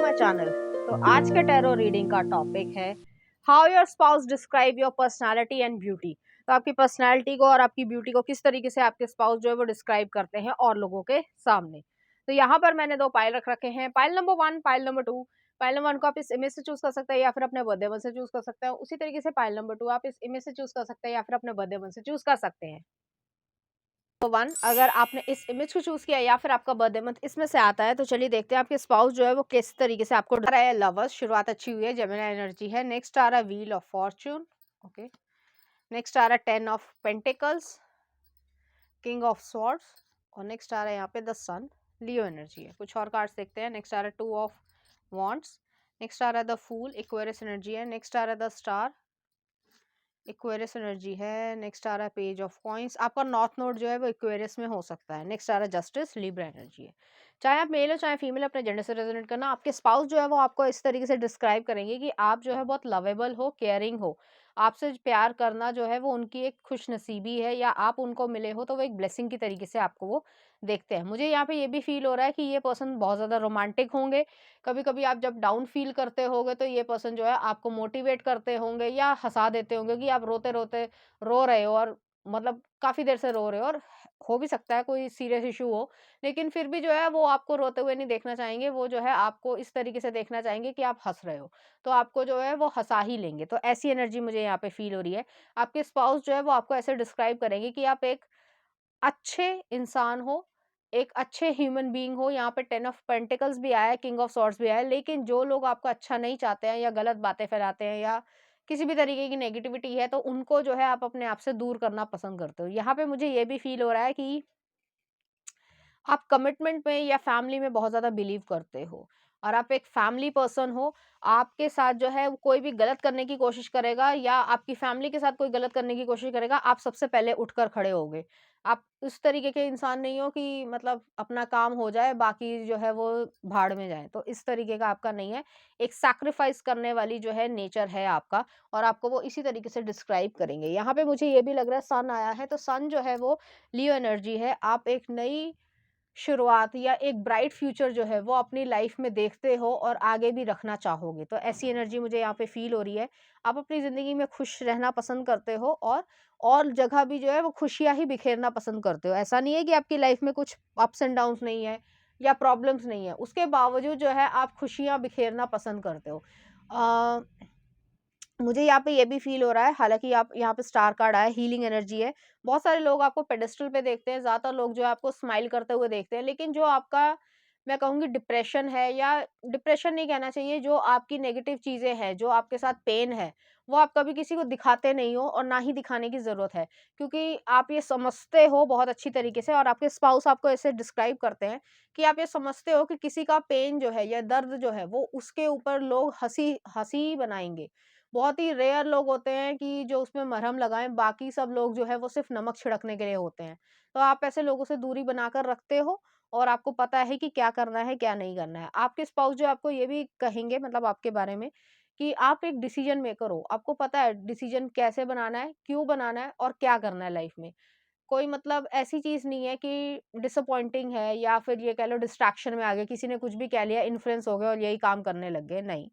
My channel. तो आज के टैरो रीडिंग का टॉपिक है how your spouse describe your personality and beauty. तो आपकी पर्सनालिटी को और आपकी ब्यूटी को किस तरीके से आपके स्पाउस जो है वो डिस्क्राइब करते हैं और लोगों के सामने। तो यहाँ पर मैंने दो पाइल रख रखे हैं, pile number 1, pile number 2। Pile number 1 को आप इस इमेज से चूज कर सकते हैं या फिर अपने बर्थडे मंथ से चूज कर सकते हैं। उसी तरीके से पाइल नंबर 2 आप इस इमेज से चूज कर सकते हैं या फिर अपने बर्थडे मंथ से चूज कर सकते हैं। तो 1 अगर आपने इस इमेज को चूज किया या फिर आपका बर्थडे मंथ इसमें से आता है, तो चलिए देखते हैं आपके स्पाउस जो है वो किस तरीके से आपको डरा है। लवर्स, शुरुआत अच्छी हुई है, जेमिनी एनर्जी है। नेक्स्ट आ रहा है wheel of fortune. Okay, next आ रहा है 10 of pentacles, king of swords, और नेक्स्ट आ रहा है यहाँ पे द सन, लियो एनर्जी है। कुछ और कार्ड्स देखते हैं। नेक्स्ट आ रहा है 2 ऑफ वॉन्ड्स, नेक्स्ट आ रहा है द फूल, इक्वेरियस एनर्जी है। नेक्स्ट आ रहा है द स्टार, इक्वेरियस एनर्जी है। नेक्स्ट आ रहा है पेज ऑफ कॉइंस, आपका नॉर्थ नोड जो है वो इक्वेरियस में हो सकता है। नेक्स्ट आ रहा है जस्टिस, लिब्रा एनर्जी है। चाहे आप मेल हो चाहे फीमेल, अपने जेंडर से रेजोनेट करना। आपके स्पाउस जो है वो आपको इस तरीके से डिस्क्राइब करेंगे कि आप जो है बहुत लवेबल हो, केयरिंग हो। आपसे प्यार करना जो है वो उनकी एक खुश नसीबी है, या आप उनको मिले हो तो वो एक ब्लेसिंग की तरीके से आपको वो देखते हैं। मुझे यहाँ पे ये भी फील हो रहा है कि ये पर्सन बहुत ज़्यादा रोमांटिक होंगे। कभी कभी आप जब डाउन फील करते होगे तो ये पर्सन जो है आपको मोटिवेट करते होंगे या हंसा देते होंगे कि आप रोते रोते रो रहे हो, और मतलब काफी देर से रो रहे हो, और हो भी सकता है कोई सीरियस इशू हो, लेकिन फिर भी जो है वो आपको रोते हुए नहीं देखना चाहेंगे। वो जो है आपको इस तरीके से देखना चाहेंगे कि आप हंस रहे हो, तो आपको जो है वो हंसा ही लेंगे। तो ऐसी एनर्जी मुझे यहाँ पे फील हो रही है। आपके स्पाउस जो है वो आपको ऐसे डिस्क्राइब करेंगे कि आप एक अच्छे इंसान हो, एक अच्छे ह्यूमन बीइंग हो। यहाँ पे 10 ऑफ पेंटिकल्स भी आया है, किंग ऑफ सॉर्ड्स भी आया है, लेकिन जो लोग आपका अच्छा नहीं चाहते हैं या गलत बातें फैलाते हैं या किसी भी तरीके की नेगेटिविटी है, तो उनको जो है आप अपने आप से दूर करना पसंद करते हो। यहाँ पे मुझे ये भी फील हो रहा है कि आप कमिटमेंट में या फैमिली में बहुत ज़्यादा बिलीव करते हो, और आप एक फैमिली पर्सन हो। आपके साथ जो है वो कोई भी गलत करने की कोशिश करेगा या आपकी फैमिली के साथ कोई गलत करने की कोशिश करेगा, आप सबसे पहले उठकर खड़े होगे। आप उस तरीके के इंसान नहीं हो कि मतलब अपना काम हो जाए, बाकी जो है वो भाड़ में जाए, तो इस तरीके का आपका नहीं है। एक सैक्रिफाइस करने वाली जो है नेचर है आपका, और आपको वो इसी तरीके से डिस्क्राइब करेंगे। यहाँ पे मुझे ये भी लग रहा है सन आया है, तो सन जो है वो लियो एनर्जी है। आप एक नई शुरुआत या एक ब्राइट फ्यूचर जो है वो अपनी लाइफ में देखते हो और आगे भी रखना चाहोगे, तो ऐसी एनर्जी मुझे यहाँ पे फील हो रही है। आप अपनी ज़िंदगी में खुश रहना पसंद करते हो, और जगह भी जो है वो खुशियाँ ही बिखेरना पसंद करते हो। ऐसा नहीं है कि आपकी लाइफ में कुछ अप्स एंड डाउन्स नहीं है या प्रॉब्लम्स नहीं है, उसके बावजूद जो है आप खुशियाँ बिखेरना पसंद करते हो। अ, मुझे यहाँ पे ये भी फ़ील हो रहा है, हालाँकि आप यहाँ पे स्टार कार्ड आया है, हीलिंग एनर्जी है। बहुत सारे लोग आपको पेडेस्टल पे देखते हैं, ज़्यादातर लोग जो है आपको स्माइल करते हुए देखते हैं, लेकिन जो आपका, मैं कहूँगी, डिप्रेशन है, या डिप्रेशन नहीं कहना चाहिए, जो आपकी नेगेटिव चीज़ें हैं, जो आपके साथ पेन है, वो आप कभी किसी को दिखाते नहीं हो, और ना ही दिखाने की ज़रूरत है। क्योंकि आप ये समझते हो बहुत अच्छी तरीके से, और आपके स्पाउस आपको ऐसे डिस्क्राइब करते हैं कि आप ये समझते हो कि किसी का पेन जो है या दर्द जो है, वो उसके ऊपर लोग हँसी हँसी बनाएँगे। बहुत ही रेयर लोग होते हैं कि जो उसमें मरहम लगाएँ, बाकी सब लोग जो है वो सिर्फ़ नमक छिड़कने के लिए होते हैं। तो आप ऐसे लोगों से दूरी बनाकर रखते हो, और आपको पता है कि क्या करना है, क्या नहीं करना है। आपके स्पाउस जो आपको ये भी कहेंगे, मतलब आपके बारे में, कि आप एक डिसीजन मेकर हो। आपको पता है डिसीजन कैसे बनाना है, क्यों बनाना है और क्या करना है लाइफ़ में। कोई मतलब ऐसी चीज़ नहीं है कि डिसअपॉइंटिंग है, या फिर ये कह लो डिस्ट्रैक्शन में आ गए, किसी ने कुछ भी कह लिया, इन्फ्लुएंस हो गए और यही काम करने लग गए, नहीं।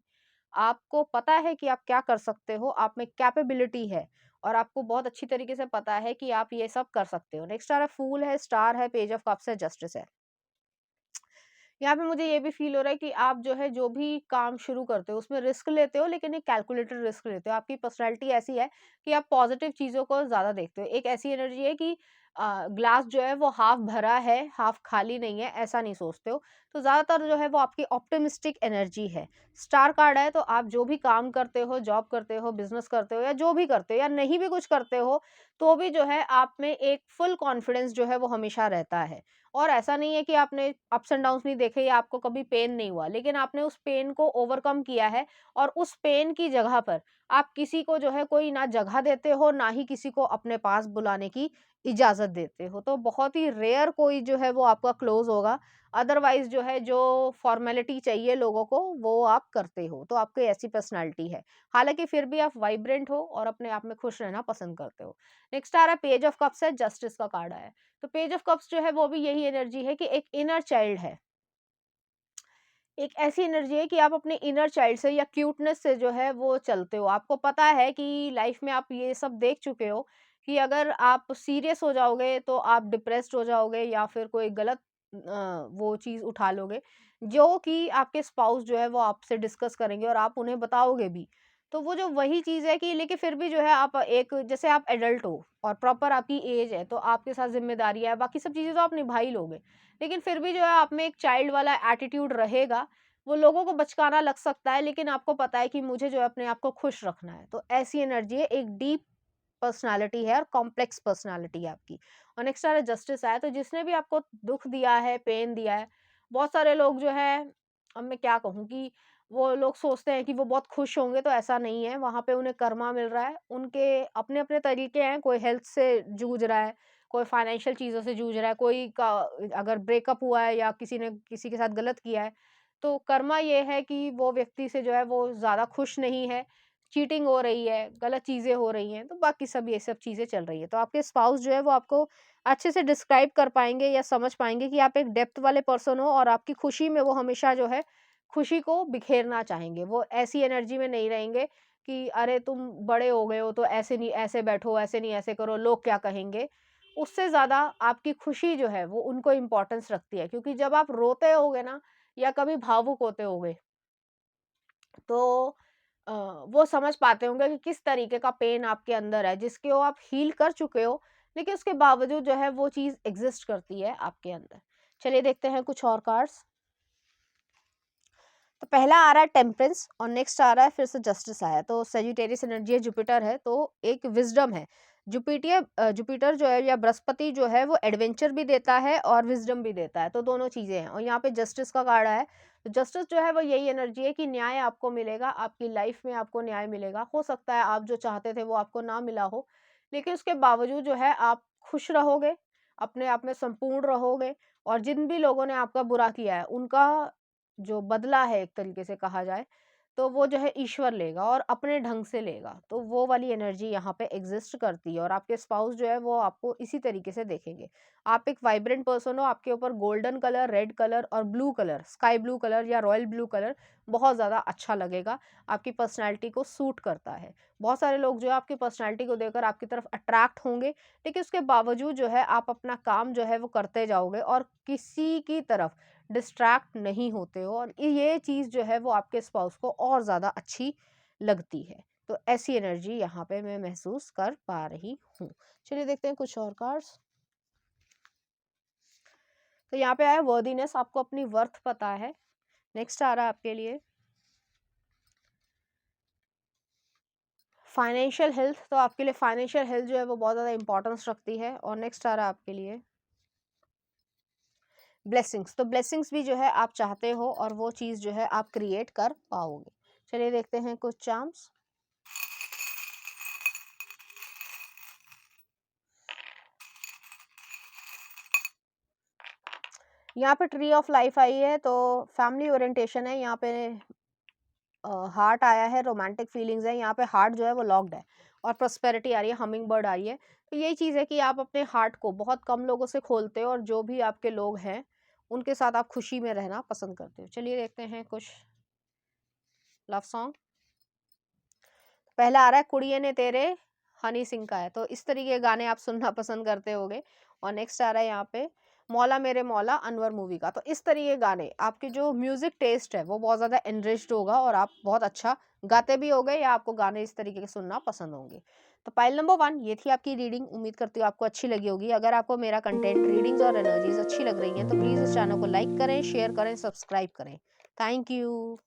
आपको पता है कि आप क्या कर सकते हो, आप में कैपेबिलिटी है, और आपको बहुत अच्छी तरीके से पता है कि आप ये सब कर सकते हो। नेक्स्ट आ रहा है फूल है, स्टार है, पेज ऑफ कप्स है, जस्टिस है। यहाँ पे मुझे ये भी फ़ील हो रहा है कि आप जो है जो भी काम शुरू करते हो उसमें रिस्क लेते हो, लेकिन एक कैलकुलेटेड रिस्क लेते हो। आपकी पर्सनैलिटी ऐसी है कि आप पॉज़िटिव चीज़ों को ज़्यादा देखते हो। एक ऐसी एनर्जी है कि ग्लास जो है वो हाफ़ भरा है, हाफ़ खाली नहीं है, ऐसा नहीं सोचते हो। तो ज़्यादातर जो है वो आपकी ऑप्टिमिस्टिक एनर्जी है। स्टार कार्ड है, तो आप जो भी काम करते हो, जॉब करते हो, बिज़नेस करते हो, या जो भी करते हो या नहीं भी कुछ करते हो, तो भी जो है आप में एक फुल कॉन्फिडेंस जो है वो हमेशा रहता है। और ऐसा नहीं है कि आपने अप्स एंड डाउन्स नहीं देखे या आपको कभी पेन नहीं हुआ, लेकिन आपने उस पेन को ओवरकम किया है, और उस पेन की जगह पर आप किसी को जो है कोई ना जगह देते हो, ना ही किसी को अपने पास बुलाने की इजाज़त देते हो। तो बहुत ही रेयर कोई जो है वो आपका क्लोज़ होगा, अदरवाइज़ जो है जो फ़ॉर्मेलिटी चाहिए लोगों को, वो आप करते हो। तो आपकी ऐसी पर्सनैलिटी है। हालाँकि फिर भी आप वाइब्रेंट हो और अपने आप में खुश रहना पसंद करते हो। नेक्स्ट आ रहा है पेज ऑफ कप्स है, जस्टिस का कार्ड आया है। तो पेज ऑफ कप्स जो है वो भी यही एनर्जी है कि एक इनर चाइल्ड है। एक ऐसी एनर्जी है कि आप अपने इनर चाइल्ड से या क्यूटनेस से जो है वो चलते हो। आपको पता है कि लाइफ में आप ये सब देख चुके हो कि अगर आप सीरियस हो जाओगे तो आप डिप्रेस्ड हो जाओगे या फिर कोई गलत वो चीज़ उठा लोगे, जो कि आपके स्पाउस जो है वो आपसे डिस्कस करेंगे और आप उन्हें बताओगे भी। तो वो जो वही चीज़ है कि लेकिन फिर भी जो है आप एक जैसे आप एडल्ट हो और प्रॉपर आपकी एज है, तो आपके साथ ज़िम्मेदारियाँ हैं, बाकी सब चीज़ें तो आप निभा ही लोगे। लेकिन फिर भी जो है आप में एक चाइल्ड वाला एटीट्यूड रहेगा। वो लोगों को बचकाना लग सकता है, लेकिन आपको पता है कि मुझे जो है अपने आप को खुश रखना है। तो ऐसी एनर्जी है, एक डीप पर्सनैलिटी है और कॉम्प्लेक्स पर्सनैलिटी है आपकी। और नेक्स्ट आ रहा है जस्टिस आया, तो जिसने भी आपको दुःख दिया है, पेन दिया है, बहुत सारे लोग जो है, अब मैं क्या कहूँ कि वो लोग सोचते हैं कि वो बहुत खुश होंगे, तो ऐसा नहीं है। वहाँ पे उन्हें कर्मा मिल रहा है, उनके अपने-अपने तरीके हैं। कोई हेल्थ से जूझ रहा है, कोई फाइनेंशियल चीज़ों से जूझ रहा है, कोई का अगर ब्रेकअप हुआ है या किसी ने किसी के साथ गलत किया है, तो कर्मा ये है कि वो व्यक्ति से जो है वो ज़्यादा खुश नहीं है, चीटिंग हो रही है, गलत चीज़ें हो रही हैं, तो बाकी सब ये सब चीज़ें चल रही है। तो आपके स्पाउस जो है वो आपको अच्छे से डिस्क्राइब कर पाएँगे या समझ पाएँगे कि आप एक डेप्थ वाले पर्सन हो और आपकी खुशी में वो हमेशा जो है, खुशी को बिखेरना चाहेंगे। वो ऐसी एनर्जी में नहीं रहेंगे कि अरे तुम बड़े हो गए हो तो ऐसे नहीं ऐसे बैठो, ऐसे नहीं ऐसे करो, लोग क्या कहेंगे? उससे ज़्यादा आपकी खुशी जो है वो उनको इम्पोर्टेंस रखती है, क्योंकि जब आप रोते होगे ना या कभी भावुक होते होगे, तो अ, वो समझ पाते होंगे कि किस तरीके का पेन आपके अंदर है, जिसके वो आप हील कर चुके हो, लेकिन उसके बावजूद जो है वो चीज़ एग्ज़िस्ट करती है आपके अंदर। चलिए देखते हैं कुछ और कार्ड्स। तो पहला आ रहा है टेम्परेंस और नेक्स्ट आ रहा है फिर से जस्टिस आया। तो सेजिटेरियस एनर्जी है, जुपिटर है, तो एक विज़डम है। जुपिटर जो है या बृहस्पति जो है वो एडवेंचर भी देता है और विज़डम भी देता है, तो दोनों चीज़ें हैं। और यहाँ पे जस्टिस का कार्ड है, तो जस्टिस जो है वो यही एनर्जी है कि न्याय आपको मिलेगा, आपकी लाइफ में आपको न्याय मिलेगा। हो सकता है आप जो चाहते थे वो आपको ना मिला हो, लेकिन उसके बावजूद जो है आप खुश रहोगे, अपने आप में संपूर्ण रहोगे और जिन भी लोगों ने आपका बुरा किया है, उनका जो बदला है एक तरीके से कहा जाए, तो वो जो है ईश्वर लेगा और अपने ढंग से लेगा। तो वो वाली एनर्जी यहाँ पे एग्ज़िस्ट करती है और आपके स्पाउस जो है वो आपको इसी तरीके से देखेंगे। आप एक वाइब्रेंट पर्सन हो, आपके ऊपर गोल्डन कलर, रेड कलर और blue colour, sky blue colour या रॉयल ब्लू कलर बहुत ज़्यादा अच्छा लगेगा, आपकी पर्सनैलिटी को सूट करता है। बहुत सारे लोग जो है आपकी पर्सनैलिटी को देखकर आपकी तरफ अट्रैक्ट होंगे, लेकिन उसके बावजूद जो है आप अपना काम जो है वो करते जाओगे और किसी की तरफ डिस्ट्रैक्ट नहीं होते हो और ये चीज़ जो है वो आपके स्पाउस को और ज़्यादा अच्छी लगती है। तो ऐसी एनर्जी यहाँ पे मैं महसूस कर पा रही हूँ। चलिए देखते हैं कुछ और कार्ड्स। तो यहाँ पे आया वर्दीनेस, आपको अपनी वर्थ पता है। नेक्स्ट आ रहा है आपके लिए फाइनेंशियल हेल्थ, तो आपके लिए फाइनेंशियल हेल्थ जो है वो बहुत ज़्यादा इंपॉर्टेंस रखती है। और नेक्स्ट आ रहा है आपके लिए ब्लेसिंग्स, तो ब्लेसिंग्स भी जो है आप चाहते हो और वो चीज़ जो है आप क्रिएट कर पाओगे। चलिए देखते हैं कुछ चार्म्स। यहाँ पे ट्री ऑफ लाइफ आई है, तो फैमिली ओरिएंटेशन है। यहाँ पे हार्ट आया है, रोमांटिक फीलिंग्स है। यहाँ पे हार्ट जो है वो लॉक्ड है और प्रॉस्पेरिटी आ रही है, हमिंग बर्ड आ रही है। तो यही चीज़ है कि आप अपने हार्ट को बहुत कम लोगों से खोलते हो और जो भी आपके लोग हैं उनके साथ आप खुशी में रहना पसंद करते हो। चलिए देखते हैं कुछ लव सॉन्ग। पहला आ रहा है कुड़िये ने तेरे, हनी सिंह का है, तो इस तरीके के गाने आप सुनना पसंद करते होगे। और नेक्स्ट आ रहा है यहाँ पे मौला मेरे मौला, अनवर मूवी का। तो इस तरीके के गाने, आपके जो म्यूजिक टेस्ट है वो बहुत ज़्यादा एनरिच्ड होगा और आप बहुत अच्छा गाते भी होगे या आपको गाने इस तरीके के सुनना पसंद होंगे। तो पाइल नंबर 1 ये थी आपकी रीडिंग। उम्मीद करती हूँ आपको अच्छी लगी होगी। अगर आपको मेरा कंटेंट, रीडिंग्स और एनर्जीज अच्छी लग रही हैं तो प्लीज़ इस चैनल को लाइक करें, शेयर करें, सब्सक्राइब करें। Thank you.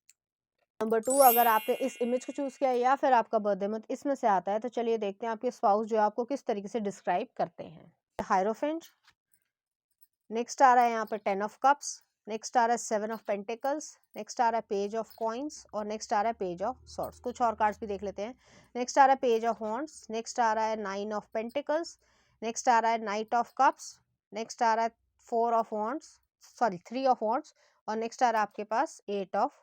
नंबर 2, अगर आपने इस इमेज को चूज़ किया या फिर आपका बर्थडे मंथ इसमें से आता है, तो चलिए देखते हैं आपके स्पाउस जो है आपको किस तरीके से डिस्क्राइब करते हैं। हायरोफेंट, नेक्स्ट आ रहा है यहाँ पे 10 ऑफ कप्स, नेक्स्ट आ रहा है 7 ऑफ पेंटिकल्स, नेक्स्ट आ रहा है पेज ऑफ कॉइन्स और नेक्स्ट आ रहा है पेज ऑफ सॉर्ड्स। कुछ और कार्ड्स भी देख लेते हैं। नेक्स्ट आ रहा है पेज ऑफ वॉन्ड्स, नेक्स्ट आ रहा है 9 ऑफ पेंटिकल्स, नेक्स्ट आ रहा है नाइट ऑफ कप्स, नेक्स्ट आ रहा है 4 of wands, sorry 3 of wands और नेक्स्ट आ रहा है आपके पास 8 ऑफ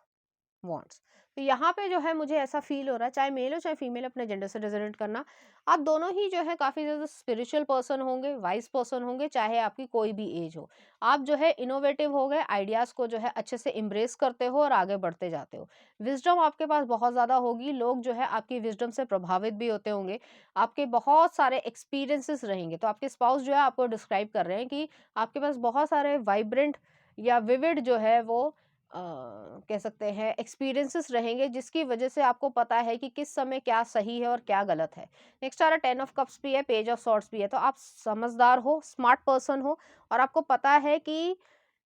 वॉन्ड्स। तो यहाँ पे जो है मुझे ऐसा फ़ील हो रहा है, चाहे मेल हो चाहे फीमेल, अपने जेंडर से रेज़ोनेट करना, आप दोनों ही जो है काफ़ी ज़्यादा स्पिरिचुअल पर्सन होंगे, वाइज़ पर्सन होंगे, चाहे आपकी कोई भी एज हो। आप जो है इनोवेटिव हो गए, आइडियाज़ को जो है अच्छे से एम्ब्रेस करते हो और आगे बढ़ते जाते हो। विज़डम आपके पास बहुत ज़्यादा होगी, लोग जो है आपकी विज़डम से प्रभावित भी होते होंगे, आपके बहुत सारे एक्सपीरियंसेस रहेंगे। तो आपके स्पाउस जो है आपको डिस्क्राइब कर रहे हैं कि आपके पास बहुत सारे वाइब्रेंट या विविड जो है वो कह सकते हैं एक्सपीरियंसेस रहेंगे, जिसकी वजह से आपको पता है कि किस समय क्या सही है और क्या गलत है। नेक्स्ट आ रहा है 10 ऑफ कप्स भी है, पेज ऑफ सॉर्ड्स भी है। तो आप समझदार हो, स्मार्ट पर्सन हो, और आपको पता है कि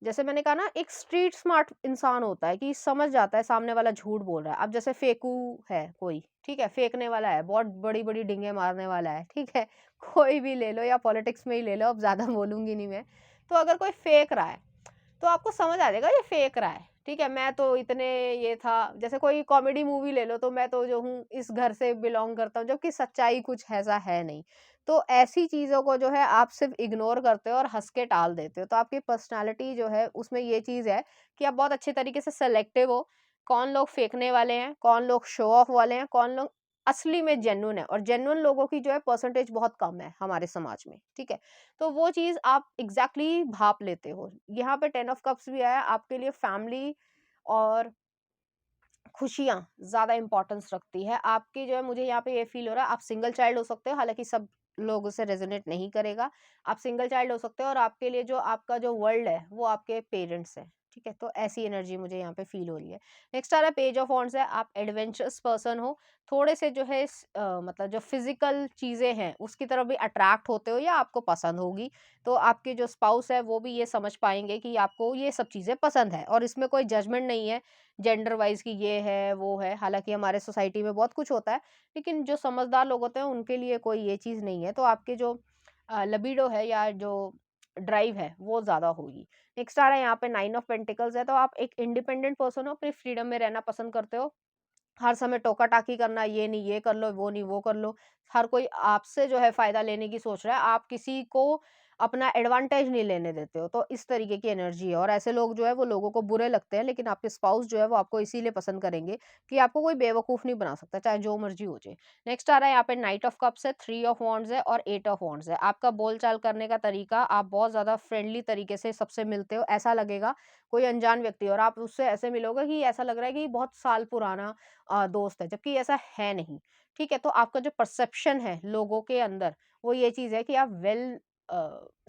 जैसे मैंने कहा ना, एक स्ट्रीट स्मार्ट इंसान होता है कि समझ जाता है सामने वाला झूठ बोल रहा है। अब जैसे फेंकू है कोई, ठीक है, फेंकने वाला है, बहुत बड़ी बड़ी डिंगे मारने वाला है, ठीक है, कोई भी ले लो या पॉलिटिक्स में ही ले लो, अब ज्यादा बोलूंगी नहीं मैं। तो अगर कोई फेंक रहा है तो आपको समझ आ जाएगा ये फेंक रहा है, ठीक है, मैं तो इतने ये था। जैसे कोई कॉमेडी मूवी ले लो, तो मैं तो जो हूँ इस घर से बिलोंग करता हूँ, जबकि सच्चाई कुछ ऐसा है नहीं। तो ऐसी चीज़ों को जो है आप सिर्फ इग्नोर करते हो और हंस के टाल देते हो। तो आपकी पर्सनालिटी जो है उसमें ये चीज़ है कि आप बहुत अच्छे तरीके से सेलेक्टिव हो, कौन लोग फेंकने वाले हैं, कौन लोग शो ऑफ वाले हैं, कौन लोग असली में जेन्युइन है। और जेन्युइन लोगों की जो है परसेंटेज बहुत कम है हमारे समाज में, ठीक है। तो वो चीज़ आप एग्ज़ैक्टली भाँप लेते हो। यहाँ पे 10 ऑफ कप्स भी आया, आपके लिए फैमिली और खुशियाँ ज़्यादा इम्पोर्टेंस रखती है। आपकी जो है, मुझे यहाँ पे ये फ़ील हो रहा है, आप सिंगल चाइल्ड हो सकते हो, हालाँकि सब लोगों से रेज़ोनेट नहीं करेगा। आप सिंगल चाइल्ड हो सकते हो और आपके लिए जो आपका जो वर्ल्ड है, वो आपके पेरेंट्स हैं, ठीक है? तो ऐसी एनर्जी मुझे यहाँ पे फ़ील हो रही है। नेक्स्ट आ रहा है पेज ऑफ वॉन्ड्स है, आप एडवेंचरस पर्सन हो, थोड़े से जो है मतलब जो फ़िज़िकल चीज़ें हैं, उसकी तरफ भी अट्रैक्ट होते हो या आपको पसंद होगी। तो आपके जो स्पाउस है, वो भी ये समझ पाएँगे कि आपको ये सब चीज़ें पसंद है, और इसमें कोई जजमेंट नहीं है जेंडर वाइज कि ये है, वो है। हालाँकि हमारे सोसाइटी में बहुत कुछ होता है, लेकिन जो समझदार लोग होते हैं उनके लिए कोई ये चीज़ नहीं है। तो आपके जो लिबिडो है या जो ड्राइव है वो ज़्यादा होगी। नेक्स्ट आ रहा है यहाँ पे 9 ऑफ पेंटिकल्स है, तो आप एक इंडिपेंडेंट पर्सन हो, अपनी फ्रीडम में रहना पसंद करते हो। हर समय टोका-टाकी करना, ये नहीं ये कर लो, वो नहीं वो कर लो। हर कोई आपसे जो है फ़ायदा लेने की सोच रहा है, आप किसी को अपना एडवांटेज नहीं लेने देते हो। तो इस तरीके की एनर्जी है, और ऐसे लोग जो है वो लोगों को बुरे लगते हैं, लेकिन आपके स्पाउस जो है वो आपको इसीलिए पसंद करेंगे कि आपको कोई बेवकूफ़ नहीं बना सकता, चाहे जो मर्ज़ी हो जाए। नेक्स्ट आ रहा है यहाँ पे नाइट ऑफ कप्स है, 3 ऑफ वॉन्ड्स है और 8 ऑफ वॉन्ड्स है। आपका बोल-चाल करने का तरीका, आप बहुत ज़्यादा फ्रेंडली तरीके से सबसे मिलते हो, ऐसा लगेगा कोई अनजान व्यक्ति और आप उससे ऐसे मिलोगे कि ऐसा लग रहा है कि बहुत साल पुराना दोस्त है, जबकि ऐसा है नहीं, ठीक है? तो आपका जो परसेप्शन है लोगों के अंदर, वो ये चीज़ है कि आप वेल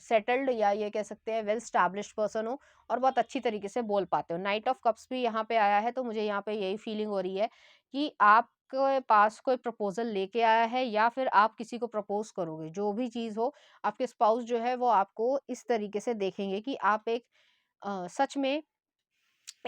सेटल्ड या ये कह सकते हैं वेल स्टैब्लिश्ड पर्सन हो और बहुत अच्छी तरीके से बोल पाते हो। नाइट ऑफ कप्स भी यहाँ पे आया है, तो मुझे यहाँ पे यही फीलिंग हो रही है कि आपके पास कोई प्रपोज़ल लेके आया है या फिर आप किसी को प्रपोज़ करोगे। जो भी चीज़ हो, आपके स्पाउस जो है वो आपको इस तरीके से देखेंगे कि आप एक सच में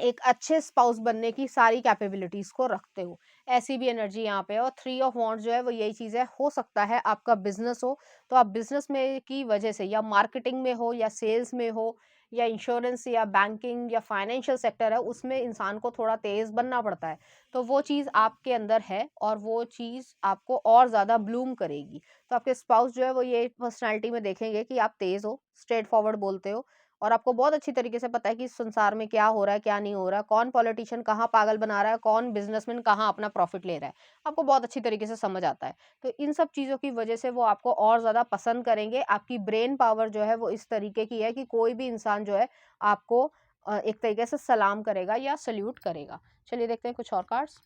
एक अच्छे स्पाउस बनने की सारी कैपेबिलिटीज़ को रखते हो। ऐसी भी एनर्जी यहाँ पे है, और 3 ऑफ वांड्स जो है वो यही चीज़ है, हो सकता है आपका बिज़नेस हो, तो आप बिज़नेस में की वजह से या मार्केटिंग में हो या सेल्स में हो या इंश्योरेंस या बैंकिंग या फाइनेंशियल सेक्टर है, उसमें इंसान को थोड़ा तेज़ बनना पड़ता है। तो वो चीज़ आपके अंदर है और वो चीज़ आपको और ज़्यादा ब्लूम करेगी। तो आपके स्पाउस जो है वो ये पर्सनैलिटी में देखेंगे कि आप तेज़ हो, स्ट्रेट फॉरवर्ड बोलते हो, और आपको बहुत अच्छी तरीके से पता है कि इस संसार में क्या हो रहा है, क्या नहीं हो रहा, कौन पॉलिटिशियन कहाँ पागल बना रहा है, कौन बिज़नेसमैन कहाँ अपना प्रॉफ़िट ले रहा है। आपको बहुत अच्छी तरीके से समझ आता है। तो इन सब चीज़ों की वज़ह से वो आपको और ज़्यादा पसंद करेंगे। आपकी ब्रेन पावर जो है वो इस तरीके की है कि कोई भी इंसान जो है आपको एक तरीके से सलाम करेगा या सैल्यूट करेगा। चलिए देखते हैं कुछ और कार्ड्स।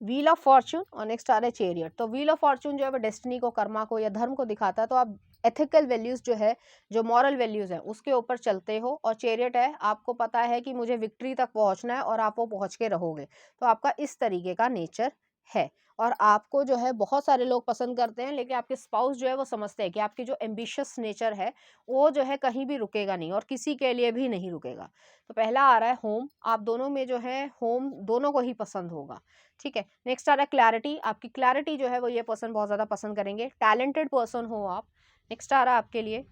व्हील ऑफ फॉर्च्यून और नेक्स्ट आ रहा है चैरियट। तो व्हील ऑफ फॉर्च्यून जो है वो डेस्टिनी को, कर्मा को या धर्म को दिखाता है। तो आप एथिकल वैल्यूज जो है, जो मॉरल वैल्यूज है, उसके ऊपर चलते हो। और चैरियट है, आपको पता है कि मुझे विक्ट्री तक पहुंचना है और आप वो पहुंच के रहोगे। तो आपका इस तरीके का नेचर है, और आपको जो है बहुत सारे लोग पसंद करते हैं, लेकिन आपके स्पाउस जो है वो समझते हैं कि आपकी जो एम्बिशियस नेचर है वो जो है कहीं भी रुकेगा नहीं और किसी के लिए भी नहीं रुकेगा। तो पहला आ रहा है होम, आप दोनों में जो है होम दोनों को ही पसंद होगा, ठीक है। नेक्स्ट आ रहा है क्लैरिटी, आपकी क्लैरिटी जो है वो ये पर्सन बहुत ज़्यादा पसंद करेंगे। टैलेंटेड पर्सन हो आप। नेक्स्ट आ रहा है आपके लिए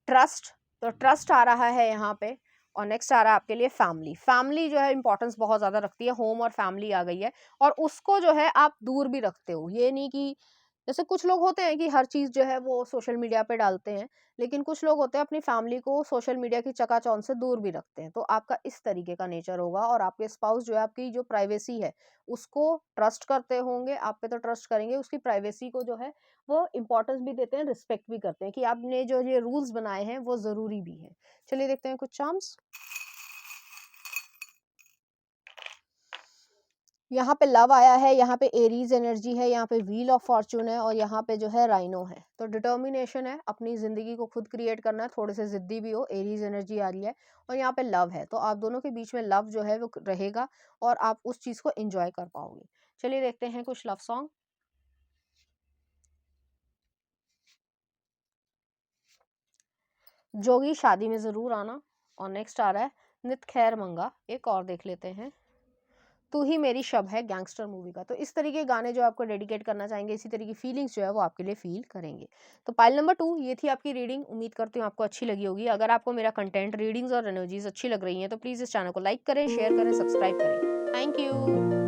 ट्रस्ट, तो ट्रस्ट आ रहा है यहाँ पे। और नेक्स्ट आ रहा है आपके लिए फैमिली। फैमिली जो है इंपॉर्टेंस बहुत ज़्यादा रखती है, होम और फैमिली आ गई है, और उसको जो है आप दूर भी रखते हो। ये नहीं कि जैसे कुछ लोग होते हैं कि हर चीज़ जो है वो सोशल मीडिया पे डालते हैं, लेकिन कुछ लोग होते हैं अपनी फैमिली को सोशल मीडिया की चकाचौंध से दूर भी रखते हैं। तो आपका इस तरीके का नेचर होगा और आपके स्पाउस जो है आपकी जो प्राइवेसी है, उसको ट्रस्ट करते होंगे, आप पे तो ट्रस्ट करेंगे, उसकी प्राइवेसी को जो है वो इम्पोर्टेंस भी देते हैं, रिस्पेक्ट भी करते हैं कि आपने जो ये रूल्स बनाए हैं वो ज़रूरी भी हैं। चलिए देखते हैं कुछ चार्म्स। यहाँ पे लव आया है, यहाँ पे एरीज एनर्जी है, यहाँ पे व्हील ऑफ फॉर्च्यून है और यहाँ पे जो है राइनो है। तो डिटर्मिनेशन है, अपनी ज़िंदगी को खुद क्रिएट करना है, थोड़े से ज़िद्दी भी हो, एरीज एनर्जी आ रही है और यहाँ पे लव है। तो आप दोनों के बीच में लव जो है वो रहेगा और आप उस चीज़ को एंजॉय कर पाओगे। चलिए देखते हैं कुछ लव सॉन्ग। जोगी शादी में ज़रूर आना। और नेक्स्ट आ रहा है नित खैर मंगा। एक और देख लेते हैं, तू ही मेरी शब है, गैंगस्टर मूवी का। तो इस तरीके के गाने जो आपको डेडिकेट करना चाहेंगे, इसी तरीके की फीलिंग्स जो है वो आपके लिए फील करेंगे। तो पाइल नंबर 2 ये थी आपकी रीडिंग। उम्मीद करती हूँ आपको अच्छी लगी होगी। अगर आपको मेरा कंटेंट, रीडिंग्स और एनर्जीज अच्छी लग रही हैं तो प्लीज़ इस चैनल को लाइक करें, शेयर करें, सब्सक्राइब करें। Thank you.